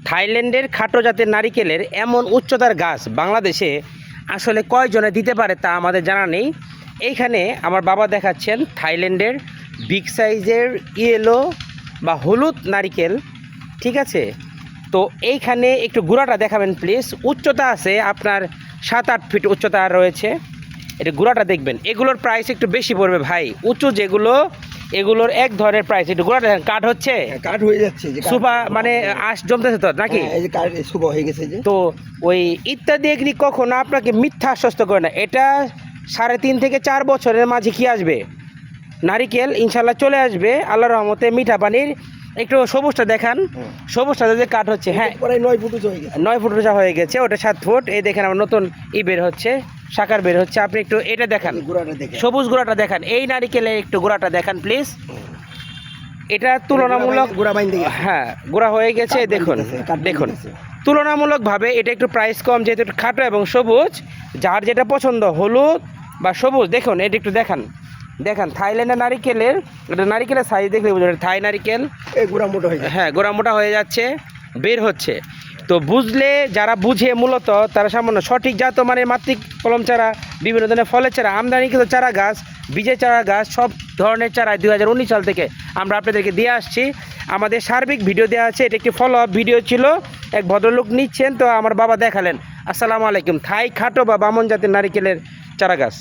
থাইল্যান্ডের খাটো জাতের নারিকেলের এমন উচ্চতার গাছ বাংলাদেশে আসলে কয়জনে দিতে পারে তা আমাদের জানা নেই। এইখানে আমার বাবা দেখাচ্ছেন থাইল্যান্ডের বিগ সাইজের ইয়েলো বা হলুদ নারিকেল, ঠিক আছে। তো এইখানে একটু গুঁড়াটা দেখাবেন প্লিজ। উচ্চতা আছে আপনার 7-8 ফিট উচ্চতা রয়েছে। এটা গুঁড়াটা দেখবেন, এগুলোর প্রাইস একটু বেশি পড়বে ভাই। উঁচু যেগুলো এগুলোর এক ধরনের প্রাইস। একটু গুঁড়াটা দেখেন, কাঠ হচ্ছে, কাঠ হয়ে যাচ্ছে যে সুপা মানে আঁশ জমতেছে তো নাকি? এই যে কাঠ সুবা হয়ে গেছে যে। তো ওই ইত্যাদি এগ্রি কখনো আপনাকে মিথ্যা আশ্বস্ত করে না। এটা 3.5 থেকে 4 বছরের মাঝে কি আসবে নারিকেল ইনশাল্লাহ চলে আসবে আল্লাহর রহমতে। মিঠা পানির একটু সবুজটা দেখান, সবুজটা যে কাঠ হচ্ছে, হ্যাঁ প্রায় 9 ফুট উঁচু হয়ে গেছে। 9 ফুট উঁচা হয়ে গেছে, ওটা 7 ফুট। এই দেখেন আমার নতুন বের হচ্ছে, শাখার বের হচ্ছে। আপনি একটু এটা দেখান, গুড়াটা দেখে সবুজ গুঁড়াটা দেখান। এই নারিকেলের একটু গুঁড়াটা দেখান প্লিজ। এটা তুলনামূলক গুড়া বাইন দিয়ে হ্যাঁ গুঁড়া হয়ে গেছে। দেখুন দেখুন তুলনামূলকভাবে এটা একটু প্রাইস কম, যেহেতু একটু খাটো এবং সবুজ। যার যেটা পছন্দ হলুদ বা সবুজ, দেখুন এটা একটু দেখান। দেখান থাইল্যান্ডের নারিকেলের, এটা নারিকেলের সাইজ দেখলে বুঝবেন থাই নারিকেল। এই গুড়া মোটা হয়ে যায়, হ্যাঁ গোড়া মোটা হয়ে যাচ্ছে, বের হচ্ছে। তো বুঝলে যারা বুঝে মূলত তারা সামান্য সঠিক জাত মানের মাতৃক কলম চারা, বিভিন্ন ধরনের ফলের চারা, আমদানিকৃত চারা গাছ, বীজের চারা গাছ, সব ধরনের চারা 2019 সাল থেকে আমরা আপনাদেরকে দিয়ে আসছি। আমাদের সার্বিক ভিডিও দেওয়া আছে, এটা একটি ফলো আপ ভিডিও ছিল। এক ভদ্রলোক নিচ্ছেন, তো আমার বাবা দেখালেন। আসসালামু আলাইকুম। থাই খাটো বা বামন জাতের নারিকেলের চারা গাছ।